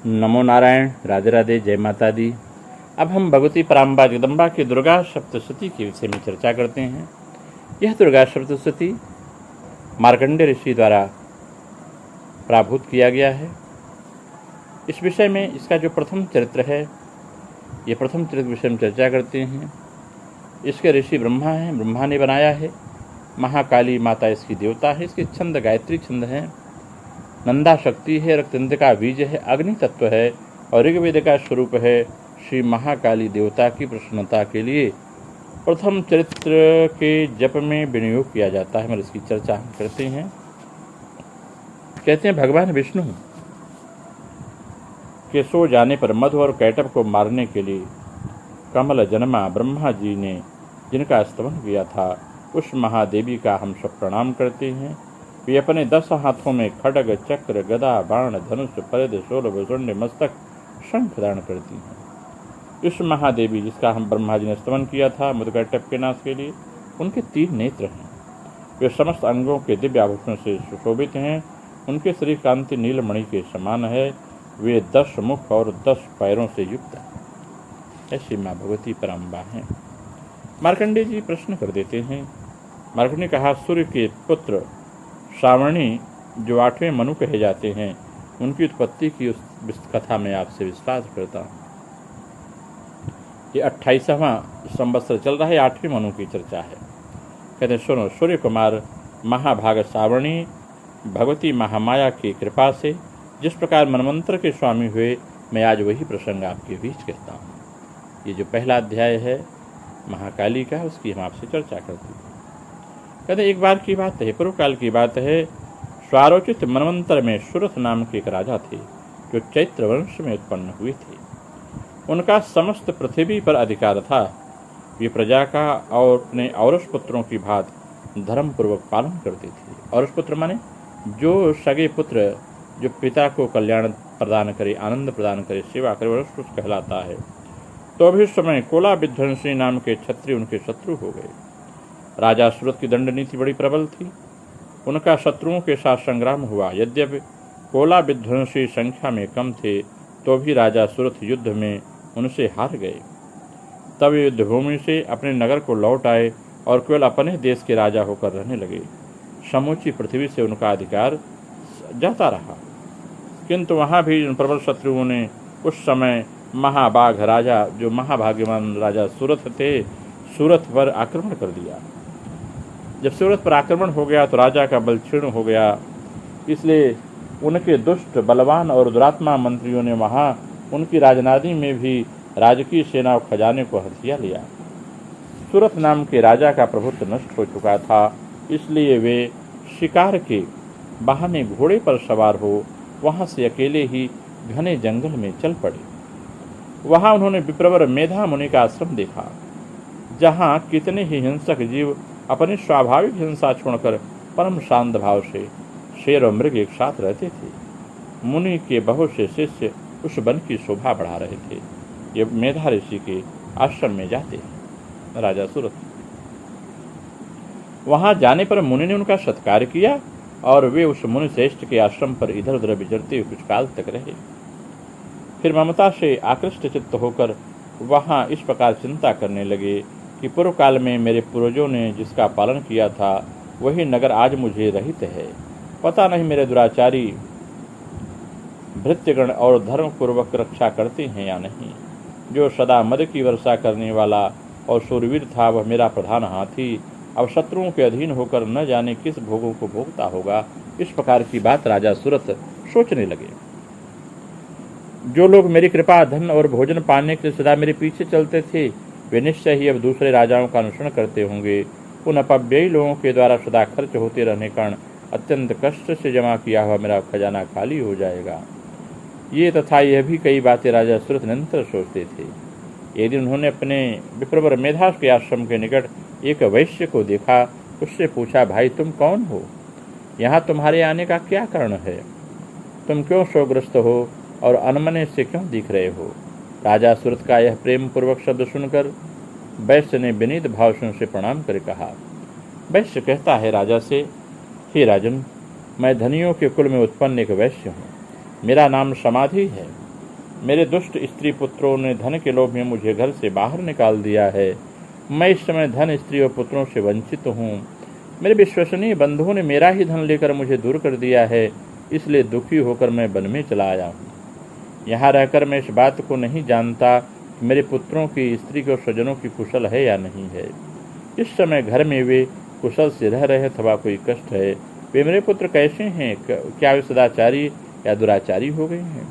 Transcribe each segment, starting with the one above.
नमो नारायण, राधे राधे, जय माता दी। अब हम भगवती पराम्बा जगदम्बा की दुर्गा सप्तशती के विषय में चर्चा करते हैं। यह दुर्गा सप्तशती मार्कंडेय ऋषि द्वारा प्राभूत किया गया है। इस विषय में इसका जो प्रथम चरित्र है, ये प्रथम चरित्र के विषय में चर्चा करते हैं। इसके ऋषि ब्रह्मा हैं, ब्रह्मा ने बनाया है। महाकाली माता इसकी देवता है। इसके छंद गायत्री छंद हैं। नंदा शक्ति है, रक्तंध का बीज है, अग्नि तत्व है और ऋग्वेद का स्वरूप है। श्री महाकाली देवता की प्रसन्नता के लिए प्रथम चरित्र के जप में विनियोग किया जाता है। मगर इसकी चर्चा हम करते हैं। कहते हैं भगवान विष्णु के सो जाने पर मधु और कैटभ को मारने के लिए कमल जन्मा ब्रह्मा जी ने जिनका स्तवन किया था, उस महादेवी का हम सब प्रणाम करते हैं। वे अपने 10 हाथों में खड्ग, चक्र, गदा, बाण, धनुष, परिध, शूल, शून्य, मस्तक, शंख धारण करती हैं। इस महादेवी जिसका हम ब्रह्मा जी ने स्तवन किया था मधुकैटभ के नाश के लिए, उनके 3 नेत्र हैं। वे समस्त अंगों के दिव्य आभूषण से सुशोभित हैं। उनके शरीर कांति नीलमणि के समान है। वे 10 मुख और 10 पैरों से युक्त हैं। ऐसी माँ भगवती पराम्बा हैं। मार्कंडेय जी प्रश्न कर देते हैं। मार्कंडेय ने कहा, सूर्य के पुत्र श्रावणी जो 8वें मनु कहे जाते हैं, उनकी उत्पत्ति की उस कथा में आपसे विश्वास करता हूँ। ये 28वां संवत्सर चल रहा है, 8वें मनु की चर्चा है। कहते हैं, सुनो, सूर्य कुमार महाभाग श्रावणी भगवती महामाया की कृपा से जिस प्रकार मनमंत्र के स्वामी हुए, मैं आज वही प्रसंग आपके बीच कहता हूँ। ये जो पहला अध्याय है महाकाली का, उसकी हम आपसे चर्चा करते हैं। कहते एक बार की बात है, पूर्व काल की बात है। स्वारोचित मनवंतर में सुरथ नाम के एक राजा थे, जो चैत्र वंश में उत्पन्न हुए थे। उनका समस्त पृथ्वी पर अधिकार था। वे प्रजा का और अपने औरस पुत्रों की भांति धर्म पूर्वक पालन करते थे। औरस पुत्र माने जो सगे पुत्र, जो पिता को कल्याण प्रदान करे, आनंद प्रदान करे, सेवा करे, औरस पुत्र कहलाता है। तो अभी उस समय कोला विध्वंसी नाम के क्षत्रिय उनके शत्रु हो गए। राजा सुरथ की दंड नीति बड़ी प्रबल थी। उनका शत्रुओं के साथ संग्राम हुआ। यद्यपि कोला विध्वंसी संख्या में कम थे, तो भी राजा सुरथ युद्ध में उनसे हार गए। तब युद्धभूमि से अपने नगर को लौट आए और केवल अपने देश के राजा होकर रहने लगे। समूची पृथ्वी से उनका अधिकार जाता रहा, किंतु वहाँ भी उन प्रबल शत्रुओं ने उस समय महाबाघ राजा, जो महाभाग्यवान राजा सूरथ थे, सूरथ पर आक्रमण कर दिया। जब सूरथ पर आक्रमण हो गया तो राजा का बल क्षीण हो गया। इसलिए उनके दुष्ट, बलवान और दुरात्मा मंत्रियों ने वहाँ उनकी राजधानी में भी राजकीय सेना और खजाने को हथिया लिया। सूरथ नाम के राजा का प्रभुत्व नष्ट हो चुका था। इसलिए वे शिकार के बहाने घोड़े पर सवार हो वहाँ से अकेले ही घने जंगल में चल पड़े। वहाँ उन्होंने विप्रवर मेधा मुनि का आश्रम देखा, जहाँ कितने ही हिंसक जीव अपनी स्वाभाविक हिंसा छोड़कर परम शांत भाव से शेर और मृग एक साथ रहते थे। मुनि के बहुत से शिष्य उस वन की शोभा बढ़ा रहे थे। ये मेधा ऋषि के आश्रम में जाते हैं। राजा सूरथ वहां जाने पर मुनि ने उनका सत्कार किया और वे उस मुनि श्रेष्ठ के आश्रम पर इधर उधर विचरते हुए कुछ काल तक रहे। फिर ममता से आकृष्ट चित्त होकर वहां इस प्रकार चिंता करने लगे कि पूर्व काल में मेरे पूर्वजों ने जिसका पालन किया था, वही नगर आज मुझे रहित है। पता नहीं मेरे दुराचारी भृत्यगण और धर्म पूर्वक रक्षा करते हैं या नहीं। जो सदा मद की वर्षा करने वाला और शूरवीर था, वह मेरा प्रधान हाथी अब शत्रुओं के अधीन होकर न जाने किस भोगों को भोगता होगा। इस प्रकार की बात राजा सूरथ सोचने लगे। जो लोग मेरी कृपा, धन और भोजन पाने के लिए सदा मेरे पीछे चलते थे, वे निश्चय ही अब दूसरे राजाओं का अनुसरण करते होंगे। उन अपव्ययी लोगों के द्वारा सदा खर्च होते रहने कारण अत्यंत कष्ट से जमा किया हुआ मेरा खजाना खाली हो जाएगा। ये तथा यह भी कई बातें राजा सूरथ निरंतर सोचते थे। एक दिन उन्होंने अपने विप्रवर मेधा के आश्रम के निकट एक वैश्य को देखा। उससे पूछा, भाई तुम कौन हो? यहाँ तुम्हारे आने का क्या कारण है? तुम क्यों शोकग्रस्त हो और अनमने से क्यों दिख रहे हो? राजा सूरथ का यह प्रेम पूर्वक शब्द सुनकर वैश्य ने विनीत भाव से उनसे प्रणाम कर कहा। वैश्य कहता है राजा से, हे राजन, मैं धनियों के कुल में उत्पन्न एक वैश्य हूँ। मेरा नाम समाधि है। मेरे दुष्ट स्त्री पुत्रों ने धन के लोभ में मुझे घर से बाहर निकाल दिया है। मैं इस समय धन, स्त्री और पुत्रों से वंचित हूँ। मेरे विश्वसनीय बंधुओं ने मेरा ही धन लेकर मुझे दूर कर दिया है, इसलिए दुखी होकर मैं वन में चला आया हूँ। यहाँ रहकर मैं इस बात को नहीं जानता कि मेरे पुत्रों की, स्त्री के और स्वजनों की कुशल है या नहीं है। इस समय घर में वे कुशल से रह रहे अथवा कोई कष्ट है। वे मेरे पुत्र कैसे हैं? क्या वे सदाचारी या दुराचारी हो गए हैं?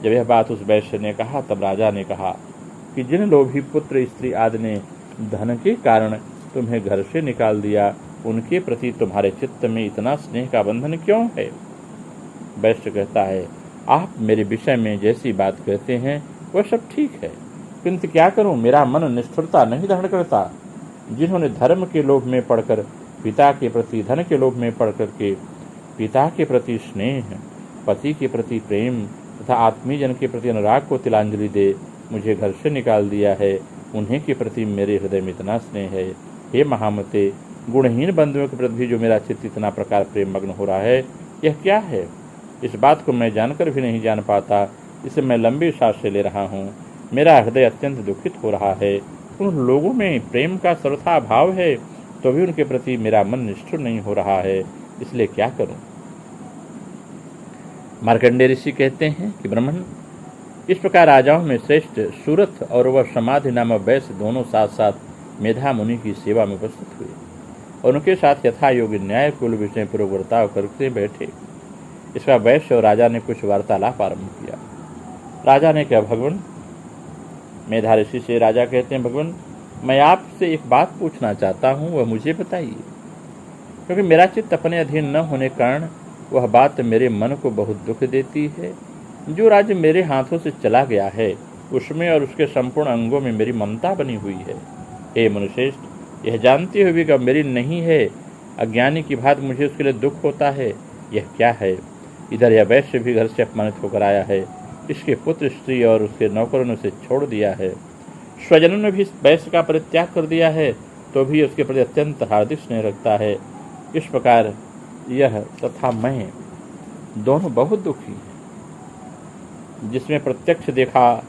जब यह बात उस वैश्य ने कहा, तब राजा ने कहा कि जिन लोभी पुत्र, स्त्री आदि ने धन के कारण तुम्हें घर से निकाल दिया, उनके प्रति तुम्हारे चित्त में इतना स्नेह का बंधन क्यों है? वैश्य कहता है, आप मेरे विषय में जैसी बात कहते हैं वह सब ठीक है, किंतु क्या करूं, मेरा मन निष्ठुरता नहीं धारण करता। जिन्होंने धर्म के लोभ में पड़कर पिता के प्रति, धन के लोभ में पड़कर के पिता के प्रति स्नेह, पति के प्रति प्रेम तथा आत्मीयजन के प्रति अनुराग को तिलांजलि दे मुझे घर से निकाल दिया है, उन्हीं के प्रति मेरे हृदय में इतना स्नेह है। हे महामते, गुणहीन बंधुओं के प्रति भी जो मेरा चित्त इतना प्रकार प्रेम मग्न हो रहा है, यह क्या है? इस बात को मैं जानकर भी नहीं जान पाता, इसे मैं लंबी सांसें ले रहा हूँ। मेरा हृदय अत्यंत दुखित हो रहा है। उन लोगों में प्रेम का सर्वथा भाव है, तो भी उनके प्रति मेरा मन निष्ठुर नहीं हो रहा है, इसलिए क्या करूं? मार्कंडेय ऋषि कहते हैं कि ब्राह्मण, इस प्रकार राजाओं में श्रेष्ठ सूरथ और वह समाधि नामक वैश्य दोनों साथ साथ मेधा मुनि की सेवा में उपस्थित हुए और उनके साथ यथा योग्य न्याय कुल विषय पूर्वक वर्ताव करके बैठे। इसका वैश्य और राजा ने कुछ वार्तालाप आरंभ किया। राजा ने कहा, भगवान, मेधा ऋषि से राजा कहते हैं, भगवान, मैं आपसे एक बात पूछना चाहता हूँ, वह मुझे बताइए, क्योंकि मेरा चित्त अपने अधीन न होने के कारण वह बात मेरे मन को बहुत दुख देती है। जो राज्य मेरे हाथों से चला गया है, उसमें और उसके संपूर्ण अंगों में मेरी ममता बनी हुई है। हे मनुश्रेष्ठ, यह जानते हुए कि अब मेरी नहीं है, अज्ञानी की भांति मुझे उसके लिए दुख होता है। यह क्या है? इधर यह वैश्य भी घर से अपमानित होकर आया है, इसके पुत्र, स्त्री और उसके नौकरों ने उसे छोड़ दिया है। स्वजनों ने भी वैश्य का परित्याग कर दिया है, तो भी उसके प्रति अत्यंत हार्दिक स्नेह रखता है। इस प्रकार यह तथा मैं दोनों बहुत दुखी हैं। जिसमें प्रत्यक्ष देखा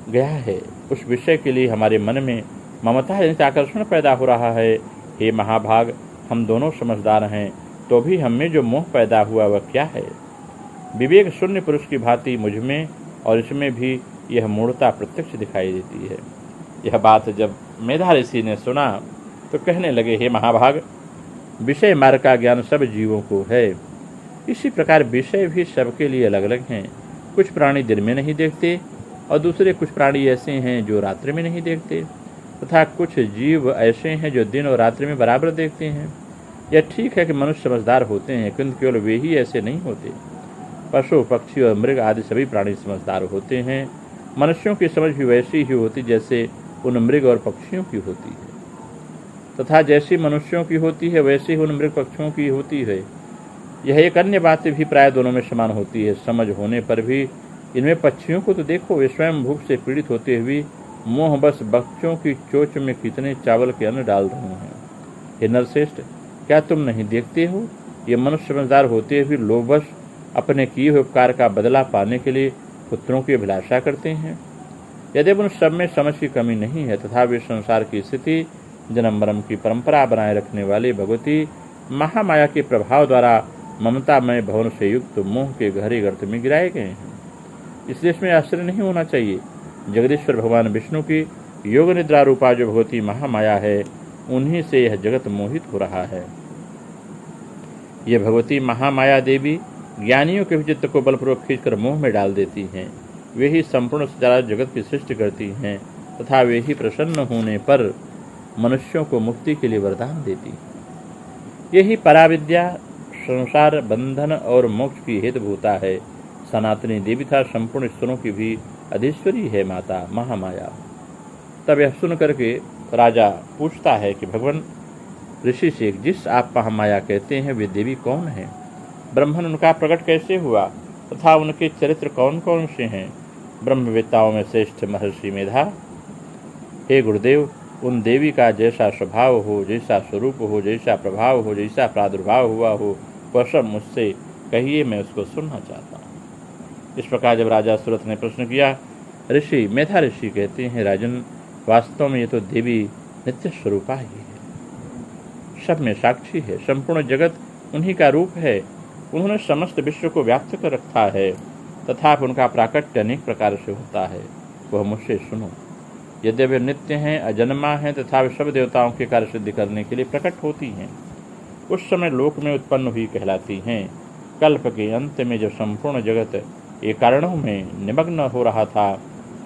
गया है, उस विषय के लिए हमारे मन में ममता जनित आकर्षण पैदा हो रहा है। हे महाभाग, हम दोनों समझदार हैं, तो भी हम में जो मोह पैदा हुआ वह क्या है? विवेक शून्य पुरुष की भांति मुझ में और इसमें भी यह मूढ़ता प्रत्यक्ष दिखाई देती है। यह बात जब मेधा ऋषि ने सुना तो कहने लगे, हे महाभाग, विषय मार्ग का ज्ञान सब जीवों को है, इसी प्रकार विषय भी सबके लिए अलग अलग हैं। कुछ प्राणी दिन में नहीं देखते और दूसरे कुछ प्राणी ऐसे हैं जो रात्रि में नहीं देखते, तथा कुछ जीव ऐसे हैं जो दिन और रात्रि में बराबर देखते हैं। यह ठीक है कि मनुष्य समझदार होते हैं, किंतु केवल वे ही ऐसे नहीं होते। पशु, पक्षी और मृग आदि सभी प्राणी समझदार होते हैं। मनुष्यों की समझ भी वैसी ही होती जैसे उन मृग और पक्षियों की होती है, तथा जैसी मनुष्यों की होती है वैसे ही उन मृग पक्षियों की होती है। यह एक अन्य बात भी प्राय दोनों में समान होती है। समझ होने पर भी इनमें पक्षियों को तो देखो, वे स्वयं भूख से पीड़ित होते हुए मोह बस बच्चों की चोच में कितने चावल के अन्न डाल रहे हैं। हे नरश्रेष्ठ, क्या तुम नहीं देखते हो, ये मनुष्य समझदार होते हुए लोभवश अपने किए हुए उपकार का बदला पाने के लिए पुत्रों की अभिलाषा करते हैं। यदि उन सब में समझ की कमी नहीं है, तथा वे संसार की स्थिति, जन्म मरण की परंपरा बनाए रखने वाली भगवती महामाया के प्रभाव द्वारा ममतामय भवन से युक्त मोह के गहरे गर्त में गिराए गए हैं। इसलिए इसमें आश्चर्य नहीं होना चाहिए। जगदीश्वर भगवान विष्णु की योग निद्रा रूपा जो भगवती महामाया है, उन्हीं से यह जगत मोहित हो रहा है। यह भगवती महामाया देवी ज्ञानियों के चित्त को बलपूर्वक खींचकर मोह में डाल देती हैं। वे ही संपूर्ण सचराचर जगत की सृष्टि करती हैं, तथा वे ही प्रसन्न होने पर मनुष्यों को मुक्ति के लिए वरदान देती हैं। यही पराविद्या संसार बंधन और मोक्ष की हेतुभूता है। सनातनी देवी था संपूर्ण ईश्वरों की भी अधीश्वरी है माता महामाया। तब यह सुन करके राजा पूछता है कि भगवान ऋषि से, जिस आप महामाया कहते हैं वे देवी कौन है? ब्रह्मन उनका प्रकट कैसे हुआ तथा उनके चरित्र कौन कौन से हैं? ब्रह्मवेत्ताओं में श्रेष्ठ महर्षि मेधा, हे गुरुदेव, उन देवी का जैसा स्वभाव हो, जैसा स्वरूप हो, जैसा प्रभाव हो, जैसा प्रादुर्भाव हुआ हो, वह सब मुझसे कहिए, मैं उसको सुनना चाहता हूँ। इस प्रकार जब राजा सूरत ने प्रश्न किया, ऋषि मेधा ऋषि कहते हैं, राजन वास्तव में ये तो देवी नित्य स्वरूपा ही है, सब में साक्षी है, संपूर्ण जगत उन्हीं का रूप है, उन्होंने समस्त विश्व को व्याप्त कर रखा है, तथापि उनका प्राकट्य अनेक प्रकार से होता है, वह मुझसे सुनो। यद्यपि वे नित्य हैं, अजन्मा हैं, तथा सब देवताओं के कार्य सिद्ध करने के लिए प्रकट होती हैं, उस समय लोक में उत्पन्न हुई कहलाती हैं। कल्प के अंत में जब संपूर्ण जगत एक कारणों में निमग्न हो रहा था,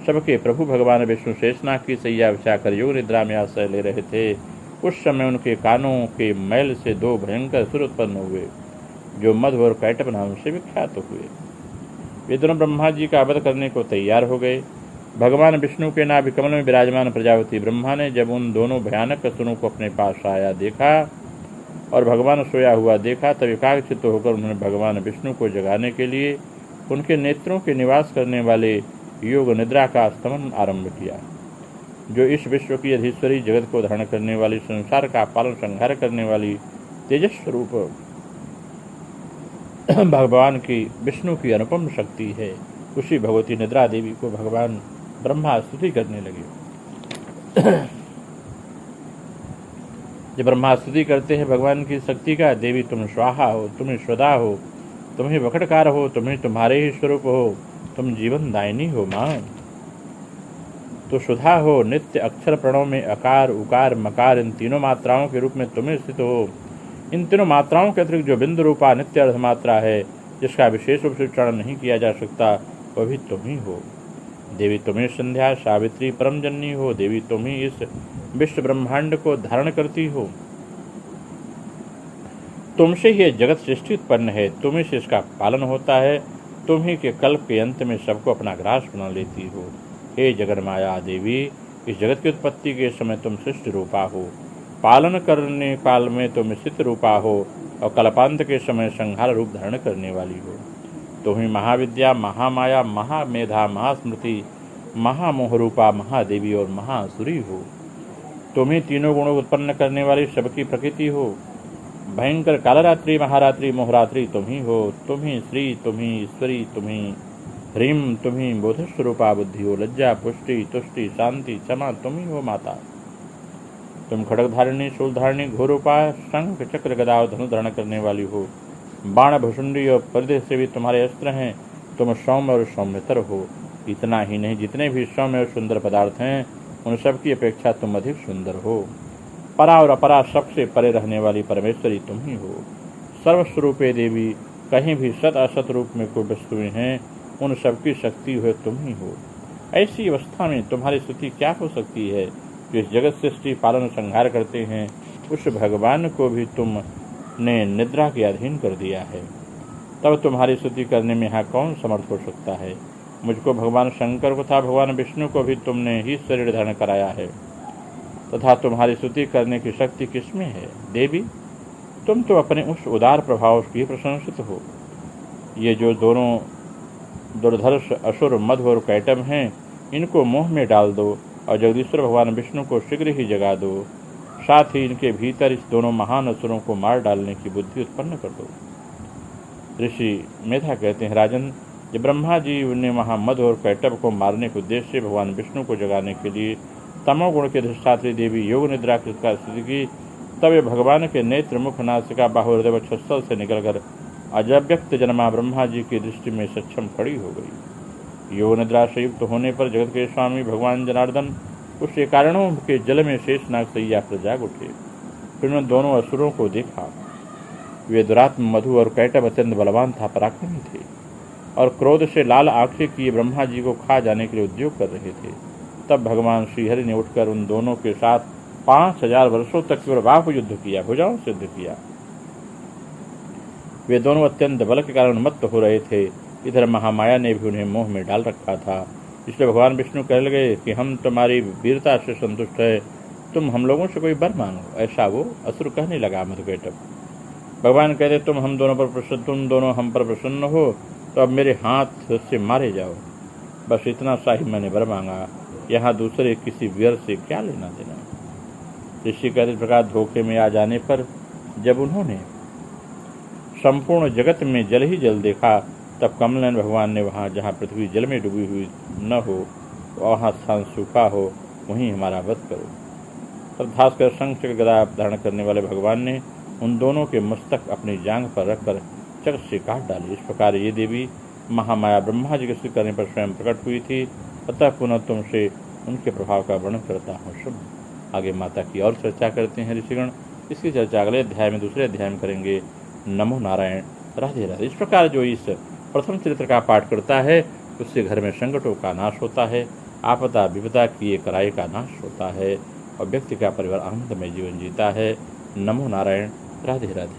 सबके प्रभु भगवान विष्णु शेषनाग की सैया बिछाकर योग निद्रा में आश्रय ले रहे थे, उस समय उनके कानों के मैल से दो भयंकर सुर उत्पन्न हुए, जो मधु और कैटभ नाम से विख्यात हुए। वे दोनों ब्रह्मा जी का वध करने को तैयार हो गए। भगवान विष्णु के नाभि कमल में विराजमान प्रजापति ब्रह्मा ने जब उन दोनों भयानक असुरों को अपने पास आया देखा और भगवान सोया हुआ देखा, तब एकाग्रचित्त होकर उन्होंने भगवान विष्णु को जगाने के लिए उनके नेत्रों के निवास करने वाले योग निद्रा का स्तमन आरंभ किया, जो इस विश्व की अधीश्वरी, जगत को धारण करने वाली, संसार का पालन संहार करने वाली तेजस स्वरूप भगवान की विष्णु की अनुपम शक्ति है। उसी भगवती निद्रा देवी को भगवान ब्रह्मा स्तुति करने लगे। जब ब्रह्मा स्तुति करते हैं भगवान की शक्ति का, देवी तुम स्वाहा हो, तुम स्वदा हो, तुम ही वक्रकार हो, तुम ही तुम्हारे ही स्वरूप हो, तुम जीवन दायिनी हो मां, तो सुधा हो, नित्य अक्षर प्रणव में अकार उकार मकार इन तीनों मात्राओं के रूप में तुम्हें स्थित हो। इन तीनों मात्राओं के अतिरिक्त जो बिंदु रूपा नित्य अर्धमात्रा है, जिसका विशेष रूप से उच्चारण नहीं किया जा सकता, वह भी तुम ही हो। देवी तुम्हें संध्या सावित्री परम जननी हो। देवी तुम ही इस विश्व ब्रह्मांड को धारण करती हो। तुमसे ही जगत सृष्टि उत्पन्न है, तुम ही से इसका पालन होता है, तुम ही के कल्प के अंत में सबको अपना ग्रास बना लेती हो। हे जगन्माया देवी, इस जगत की उत्पत्ति के समय तुम सृष्टि रूपा हो, पालन करने काल में तुम स्थित रूपा हो और कल्पांत के समय संहार रूप धारण करने वाली हो। तुम ही महाविद्या, महामाया, महामेधा, महास्मृति, महामोह रूपा महादेवी और महासुरी हो। तुम ही तीनों गुणों को उत्पन्न करने वाली सबकी प्रकृति हो। भयंकर कालरात्रि, महारात्रि, मोहरात्रि तुम ही हो। तुम ही श्री, तुम ही ईश्वरी, तुम ही ह्रीम, तुम ही बोधस्वरूपा बुद्धि हो। लज्जा, पुष्टि, तुष्टि, शांति, क्षमा तुम ही हो माता। तुम खड्गधारिणी, शूलधारिणी, घोरूपा, शंख चक्र गदा धनु धारण करने वाली हो। बाण, भुषुंडी और परिधि से भी तुम्हारे अस्त्र हैं। तुम सौम्य और सौम्यतर हो। इतना ही नहीं, जितने भी सौम्य और सुंदर पदार्थ हैं, उन सब की अपेक्षा तुम अधिक सुंदर हो। परा और अपरा सबसे परे रहने वाली परमेश्वरी तुम ही हो। सर्वस्वरूपे देवी, कहीं भी सत असत रूप में कोई वस्तुएं हैं, उन सबकी शक्ति हुए तुम ही हो। ऐसी अवस्था में तुम्हारी स्तुति क्या हो सकती है, जो इस जगत सृष्टि पालन संहार करते हैं, उस भगवान को भी तुमने निद्रा के अधीन कर दिया है। तब तुम्हारी स्तुति करने में यहाँ कौन समर्थ हो सकता है। मुझको भगवान शंकर को तथा भगवान विष्णु को भी तुमने ही शरीर धारण कराया है, तथा तुम्हारी स्तुति करने की शक्ति किसमें है। देवी, तुम तो अपने उस उदार प्रभाव की प्रशंसित हो। ये जो दोनों दुर्धर्ष असुर मधु और कैटभ हैं, इनको मोह में डाल दो और जगदीश्वर भगवान विष्णु को शीघ्र ही जगा दो। साथ ही इनके भीतर इस दोनों महान असुरों को मार डालने की बुद्धि उत्पन्न कर दो। ऋषि मेधा कहते हैं, राजन, जब ब्रह्मा जी ने वहाँ मधु और कैटभ को मारने के उद्देश्य से भगवान विष्णु को जगाने के लिए तमोगुण के अधिष्ठात्री देवी योग निद्रा की स्थिति की, तब ये भगवान के नेत्र, मुख, नासिका, बाहु, हृदय व छत्सल से निकलकर अजव्यक्त जन्मा ब्रह्मा जी की दृष्टि में सक्षम खड़ी हो गई। योग निद्रा से युक्त होने पर जगत के स्वामी भगवान जनार्दन उस कारणों के जल में शेषनाग सैया पर जाग उठे। फिर उन्होंने दोनों असुरों को देखा। वे दुरात्म मधु और कैटभ अत्यंत बलवान था, पराक्रमी थे और क्रोध से लाल आंखें किए ब्रह्मा जी को खा जाने के लिए उद्योग कर रहे थे। तब भगवान श्रीहरि ने उठकर उन दोनों के साथ 5000 वर्षों तक केवल युद्ध किया, भुजाओं से युद्ध किया। वे दोनों अत्यंत बल के कारण उन्मत्त हो रहे थे। इधर महामाया ने भी उन्हें मोह में डाल रखा था। इसलिए भगवान विष्णु कहने लगे कि हम तुम्हारी वीरता से संतुष्ट है, तुम हम लोगों से कोई वर मांगो। ऐसा वो असुर कहने लगा मधुकैटभ। भगवान कहते, तुम दोनों हम पर प्रसन्न हो तो अब मेरे हाथ से मारे जाओ। बस इतना सा ही मैंने वर मांगा, यहाँ दूसरे किसी वीर से क्या लेना देना। ऋषि कहते, प्रकार धोखे में आ जाने पर जब उन्होंने संपूर्ण जगत में जल ही जल देखा, तब कमलनयन भगवान ने वहाँ जहाँ पृथ्वी जल में डूबी हुई न हो, वहाँ स्थान सूखा हो, वहीं हमारा वध करो। तब भास्कर शंख चक्र गदा धारण करने वाले भगवान ने उन दोनों के मस्तक अपनी जांघ पर रखकर चक्र से काट डाले। इस प्रकार ये देवी महामाया ब्रह्मा जी के स्तुति करने पर स्वयं प्रकट हुई थी। अतः पुनः तुमसे उनके प्रभाव का वर्णन करता हूँ। शुभ। आगे माता की और चर्चा करते हैं ऋषिगण। इसकी चर्चा अगले अध्याय में, दूसरे अध्याय में करेंगे। नमो नारायण। राधे राधे। इस प्रकार जो इस प्रथम चरित्र का पाठ करता है उससे घर में संकटों का नाश होता है, आपदा विपदा किए कराई का नाश होता है और व्यक्ति का परिवार आनंदमय जीवन जीता है। नमो नारायण। राधे राधे।